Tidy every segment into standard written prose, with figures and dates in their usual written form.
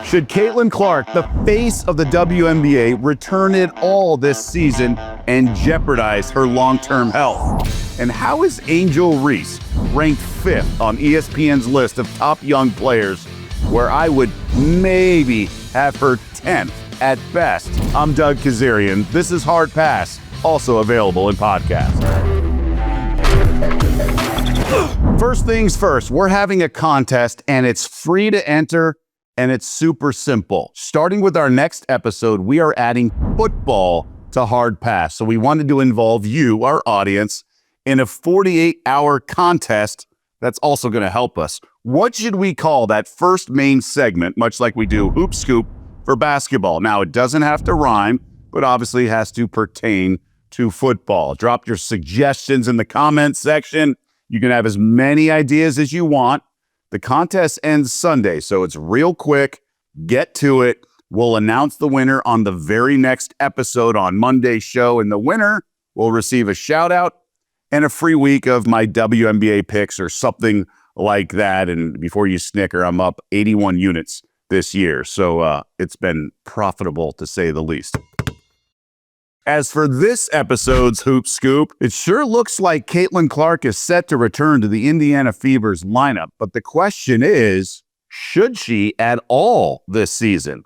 Should Caitlin Clark, the face of the WNBA, return it all this season and jeopardize her long-term health? And how is Angel Reese ranked 5th on ESPN's list of top young players, where I would maybe have her 10th at best? I'm Doug Kezirian. This is Hard Pass, also available in podcast. First things first, we're having a contest and it's free to enter and it's super simple. Starting with our next episode, we are adding football to Hard Pass. So we wanted to involve you, our audience, in a 48-hour contest that's also going to help us. What should we call that first main segment, much like we do Hoop Scoop for basketball? Now, it doesn't have to rhyme, but obviously has to pertain to football. Drop your suggestions in the comments section. You can have as many ideas as you want. The contest ends Sunday, so it's real quick. Get to it. We'll announce the winner on the very next episode on Monday's show, and the winner will receive a shout-out and a free week of my WNBA picks or something like that. And before you snicker, I'm up 81 units this year, so it's been profitable to say the least. As for this episode's Hoop Scoop, it sure looks like Caitlin Clark is set to return to the Indiana Fever's lineup. But the question is, should she at all this season?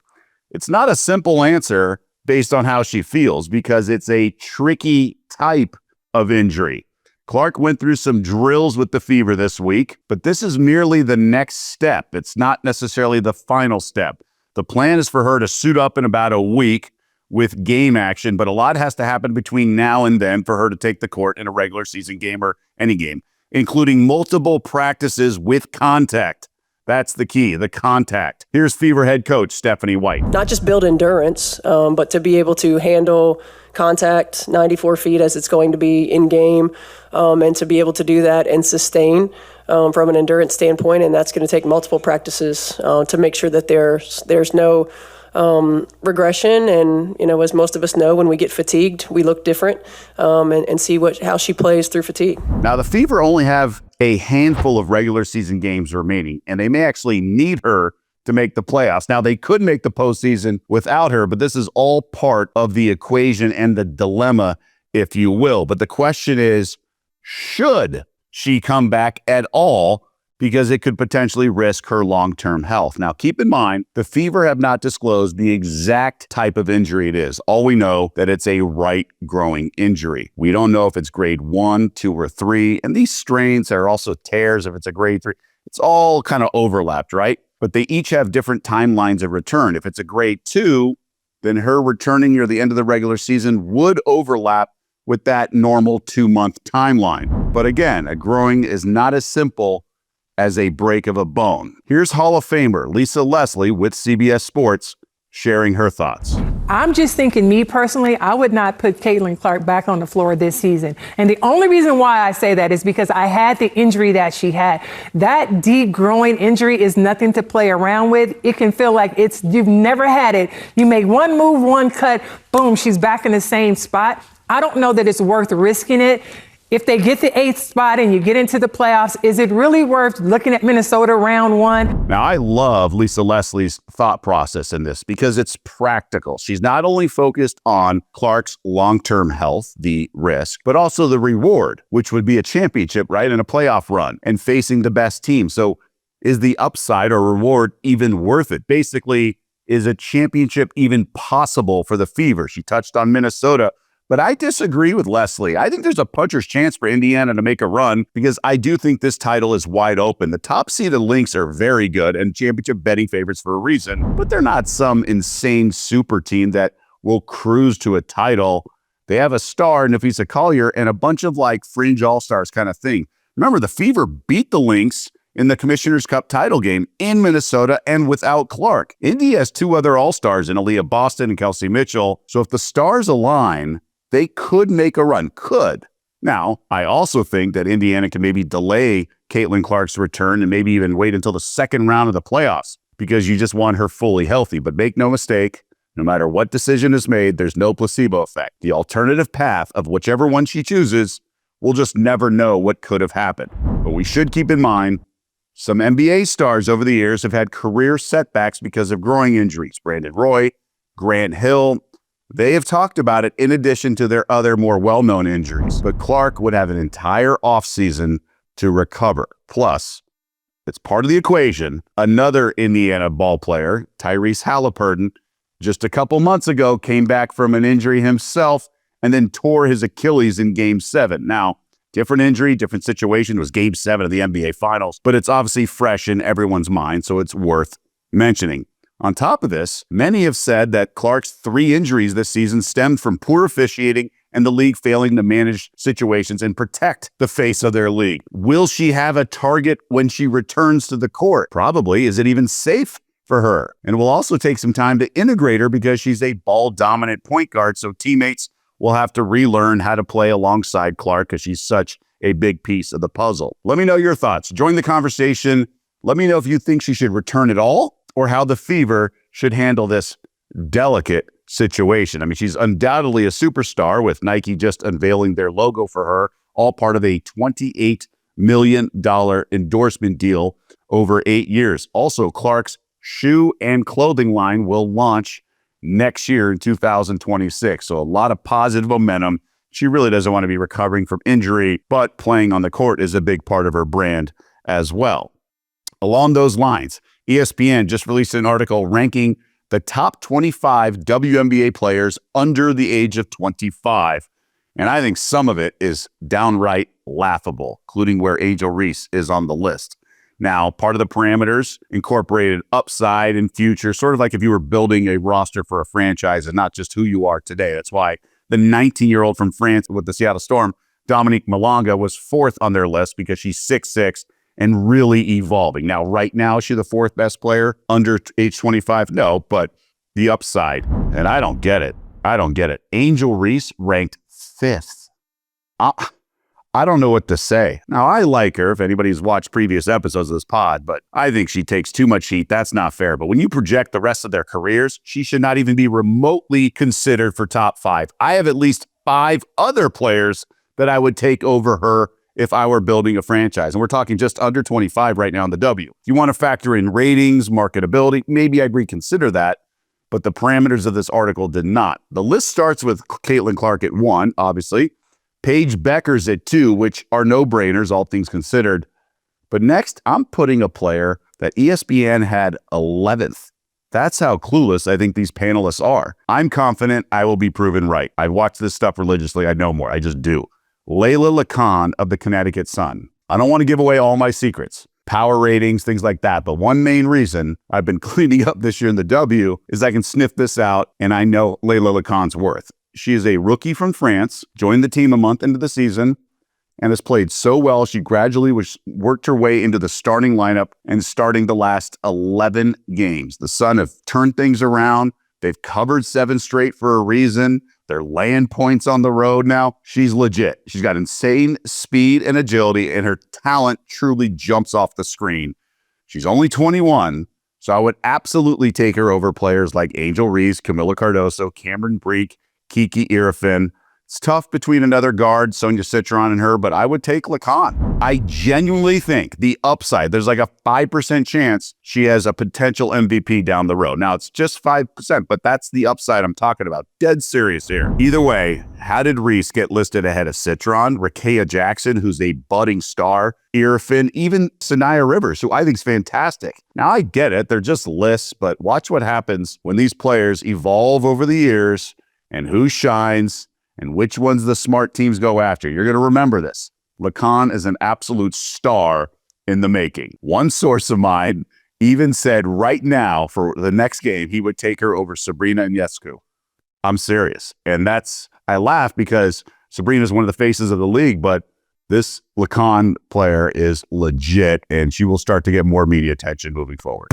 It's not a simple answer based on how she feels, because it's a tricky type of injury. Clark went through some drills with the Fever this week, but this is merely the next step. It's not necessarily the final step. The plan is for her to suit up in about a week with game action, but a lot has to happen between now and then for her to take the court in a regular season game or any game, including multiple practices with contact. That's the key, the contact. Here's Fever head coach Stephanie White. Not just build endurance, but to be able to handle contact 94 feet as it's going to be in game, and to be able to do that and sustain from an endurance standpoint. And that's going to take multiple practices to make sure that there's no regression. And, as most of us know, when we get fatigued, we look different, and see how she plays through fatigue. Now, the Fever only have a handful of regular season games remaining, and they may actually need her to make the playoffs. Now, they could make the postseason without her, but this is all part of the equation and the dilemma, if you will. But the question is, should she come back at all? Because it could potentially risk her long-term health. Now, keep in mind, the Fever have not disclosed the exact type of injury it is. All we know that it's a right growing injury. We don't know if it's grade 1, 2, or 3. And these strains are also tears if it's a grade 3. It's all kind of overlapped, right? But they each have different timelines of return. If it's a grade 2, then her returning near the end of the regular season would overlap with that normal 2-month timeline. But again, a growing is not as simple as a break of a bone. Here's Hall of Famer Lisa Leslie with CBS Sports sharing her thoughts. I'm just thinking, me personally, I would not put Caitlin Clark back on the floor this season. And the only reason why I say that is because I had the injury that she had. That deep groin injury is nothing to play around with. It can feel like you've never had it. You make one move, one cut, boom, she's back in the same spot. I don't know that it's worth risking it. If they get the 8th spot and you get into the playoffs, is it really worth looking at Minnesota round 1? Now, I love Lisa Leslie's thought process in this because it's practical. She's not only focused on Clark's long-term health, the risk, but also the reward, which would be a championship, right, and a playoff run and facing the best team. So is the upside or reward even worth it? Basically, is a championship even possible for the Fever? She touched on Minnesota. But I disagree with Leslie. I think there's a puncher's chance for Indiana to make a run because I do think this title is wide open. The top-seeded Lynx are very good and championship betting favorites for a reason, but they're not some insane super team that will cruise to a title. They have a star, Nafisa Collier, and a bunch of fringe all-stars kind of thing. Remember, the Fever beat the Lynx in the Commissioner's Cup title game in Minnesota and without Clark. Indy has 2 other all-stars in Aaliyah Boston and Kelsey Mitchell. So if the stars align, they could make a run, could. Now, I also think that Indiana can maybe delay Caitlin Clark's return and maybe even wait until the second round of the playoffs because you just want her fully healthy. But make no mistake, no matter what decision is made, there's no placebo effect. The alternative path of whichever one she chooses, we'll just never know what could have happened. But we should keep in mind, Some NBA stars over the years have had career setbacks because of groin injuries. Brandon Roy, Grant Hill, they have talked about it in addition to their other more well-known injuries. But Clark would have an entire offseason to recover. Plus, it's part of the equation. Another Indiana ball player, Tyrese Halliburton, just a couple months ago came back from an injury himself and then tore his Achilles in Game 7. Now, different injury, different situation. It was Game 7 of the NBA Finals, but it's obviously fresh in everyone's mind, so it's worth mentioning. On top of this, many have said that Clark's 3 injuries this season stemmed from poor officiating and the league failing to manage situations and protect the face of their league. Will she have a target when she returns to the court? Probably. Is it even safe for her? And it will also take some time to integrate her because she's a ball-dominant point guard, so teammates will have to relearn how to play alongside Clark because she's such a big piece of the puzzle. Let me know your thoughts. Join the conversation. Let me know if you think she should return at all or how the Fever should handle this delicate situation. I mean, she's undoubtedly a superstar with Nike just unveiling their logo for her, all part of a $28 million endorsement deal over 8 years. Also, Clark's shoe and clothing line will launch next year in 2026. So a lot of positive momentum. She really doesn't want to be recovering from injury, but playing on the court is a big part of her brand as well. Along those lines, ESPN just released an article ranking the top 25 WNBA players under the age of 25. And I think some of it is downright laughable, including where Angel Reese is on the list. Now, part of the parameters incorporated upside and future, sort of like if you were building a roster for a franchise and not just who you are today. That's why the 19-year-old from France with the Seattle Storm, Dominique Malonga, was 4th on their list because she's 6'6", and really evolving. Now, right now, is she the 4th best player under age 25? No, but the upside. And I don't get it. Angel Reese ranked 5th. I don't know what to say. Now, I like her, if anybody's watched previous episodes of this pod, but I think she takes too much heat. That's not fair. But when you project the rest of their careers, she should not even be remotely considered for top 5. I have at least 5 other players that I would take over her if I were building a franchise. And we're talking just under 25 right now in the W. If you want to factor in ratings, marketability, maybe I'd reconsider that, but the parameters of this article did not. The list starts with Caitlin Clark at 1, obviously. Paige Beckers at 2, which are no-brainers, all things considered. But next, I'm putting a player that ESPN had 11th. That's how clueless I think these panelists are. I'm confident I will be proven right. I watch this stuff religiously. I know more. I just do. Leila Lacan of the Connecticut Sun. I don't want to give away all my secrets, power ratings, things like that. But one main reason I've been cleaning up this year in the W is I can sniff this out and I know Leila Lacan's worth. She is a rookie from France, joined the team a month into the season, and has played so well she gradually worked her way into the starting lineup and starting the last 11 games. The Sun have turned things around. They've covered 7 straight for a reason. They're laying points on the road now. She's legit. She's got insane speed and agility, and her talent truly jumps off the screen. She's only 21, so I would absolutely take her over players like Angel Reese, Camila Cardoso, Cameron Breek, Kiki Irafin. It's tough between another guard, Sonia Citron, and her, but I would take Lacan. I genuinely think the upside, there's like a 5% chance she has a potential MVP down the road. Now, it's just 5%, but that's the upside I'm talking about. Dead serious here. Either way, how did Reese get listed ahead of Citron, Rakea Jackson, who's a budding star, Irafin, even Sanaya Rivers, who I think is fantastic? Now, I get it. They're just lists, but watch what happens when these players evolve over the years and who shines and which ones the smart teams go after. You're going to remember this. Lacan is an absolute star in the making. One source of mine even said right now for the next game, he would take her over Sabrina Ionescu. I'm serious. And I laugh because Sabrina is one of the faces of the league, but this Lacan player is legit and she will start to get more media attention moving forward.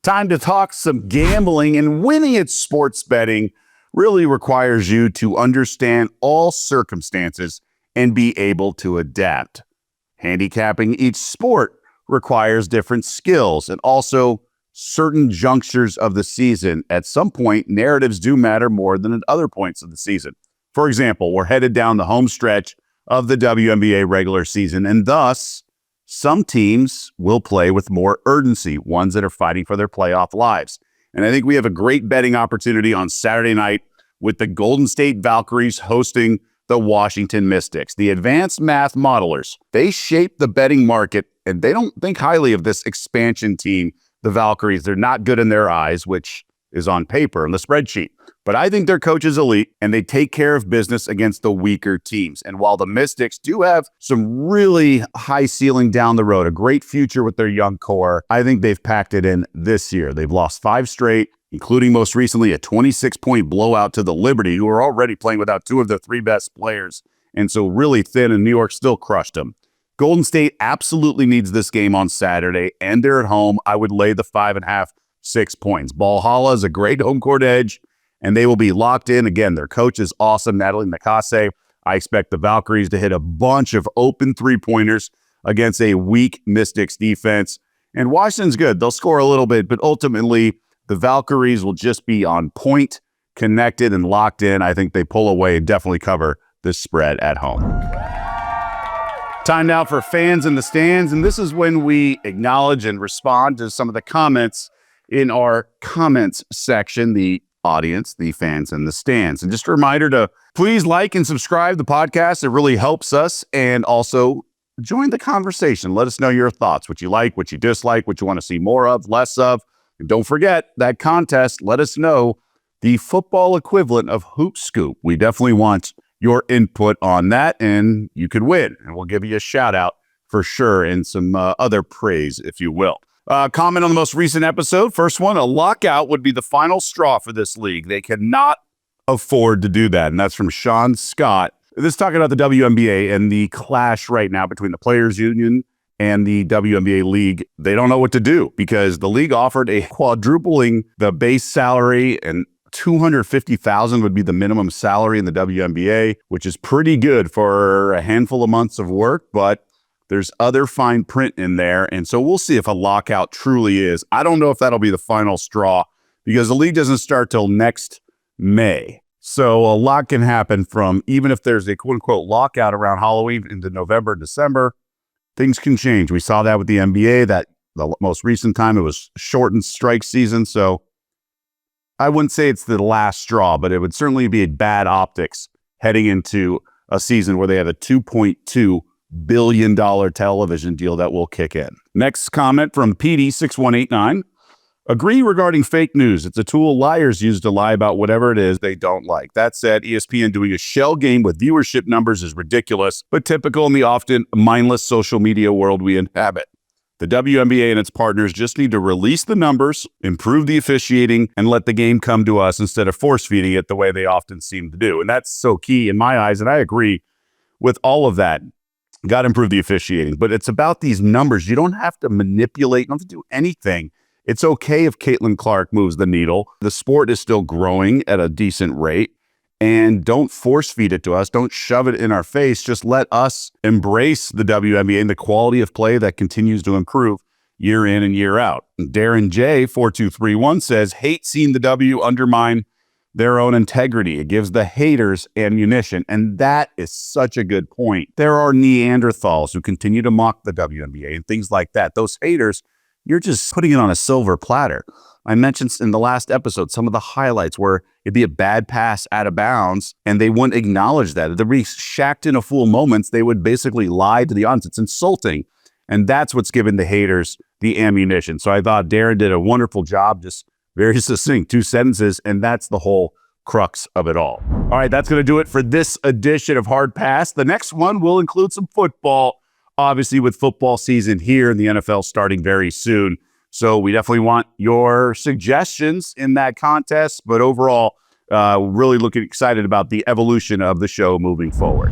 Time to talk some gambling, and winning at sports betting really requires you to understand all circumstances and be able to adapt. Handicapping each sport requires different skills and also certain junctures of the season. At some point, narratives do matter more than at other points of the season. For example, we're headed down the home stretch of the WNBA regular season, and thus some teams will play with more urgency, ones that are fighting for their playoff lives. And I think we have a great betting opportunity on Saturday night with the Golden State Valkyries hosting the Washington Mystics. The advanced math modelers, they shape the betting market, and they don't think highly of this expansion team, the Valkyries. They're not good in their eyes, which is on paper in the spreadsheet. But I think their coach is elite, and they take care of business against the weaker teams. And while the Mystics do have some really high ceiling down the road, a great future with their young core, I think they've packed it in this year. They've lost 5 straight, including most recently a 26-point blowout to the Liberty, who are already playing without 2 of their 3 best players. And so really thin, and New York still crushed them. Golden State absolutely needs this game on Saturday, and they're at home. I would lay the 5.5, 6 points. Valhalla is a great home court edge, and they will be locked in. Again, their coach is awesome, Natalie Nakase. I expect the Valkyries to hit a bunch of open 3-pointers against a weak Mystics defense. And Washington's good. They'll score a little bit, but ultimately the Valkyries will just be on point, connected, and locked in. I think they pull away and definitely cover this spread at home. Time now for Fans in the Stands, and this is when we acknowledge and respond to some of the comments in our comments section, the audience, the fans in the stands. And just a reminder to please like and subscribe to the podcast. It really helps us. And also join the conversation. Let us know your thoughts, what you like, what you dislike, what you want to see more of, less of. And don't forget that contest. Let us know the football equivalent of Hoop Scoop. We definitely want your input on that, and you could win. And we'll give you a shout out for sure and some other praise, if you will. Comment on the most recent episode. First one, a lockout would be the final straw for this league. They cannot afford to do that. And that's from Sean Scott. This is talking about the WNBA and the clash right now between the Players Union and the WNBA league. They don't know what to do because the league offered a quadrupling the base salary, and $250,000 would be the minimum salary in the WNBA, which is pretty good for a handful of months of work, but there's other fine print in there. And so we'll see if a lockout truly is. I don't know if that'll be the final straw because the league doesn't start till next May. So a lot can happen from, even if there's a quote unquote lockout around Halloween into November, December, things can change. We saw that with the NBA, that the most recent time it was shortened strike season. So I wouldn't say it's the last straw, but it would certainly be bad optics heading into a season where they have a $2.2 billion television deal that will kick in. Next comment from PD6189. Agree regarding fake news. It's a tool liars use to lie about whatever it is they don't like. That said, ESPN doing a shell game with viewership numbers is ridiculous, but typical in the often mindless social media world we inhabit. The WNBA and its partners just need to release the numbers, improve the officiating, and let the game come to us instead of force-feeding it the way they often seem to do. And that's so key in my eyes, and I agree with all of that. Got to improve the officiating, but it's about these numbers. You don't have to manipulate, you don't have to do anything. It's okay if Catlin Clark moves the needle. The sport is still growing at a decent rate, and don't force feed it to us. Don't shove it in our face. Just let us embrace the WNBA and the quality of play that continues to improve year in and year out. Darren J 4231 says, hate seeing the W undermine their own integrity. It gives the haters ammunition. And that is such a good point. There are Neanderthals who continue to mock the WNBA and things like that. Those haters, you're just putting it on a silver platter. I mentioned in the last episode some of the highlights where it'd be a bad pass out of bounds and they wouldn't acknowledge that. There'd be shacked in a fool moments. They would basically lie to the audience. It's insulting. And that's what's given the haters the ammunition. So I thought Darren did a wonderful job, just very succinct, 2 sentences, and that's the whole crux of it all. All right, that's going to do it for this edition of Hard Pass. The next one will include some football, obviously with football season here in the NFL starting very soon. So we definitely want your suggestions in that contest, but overall, really looking excited about the evolution of the show moving forward.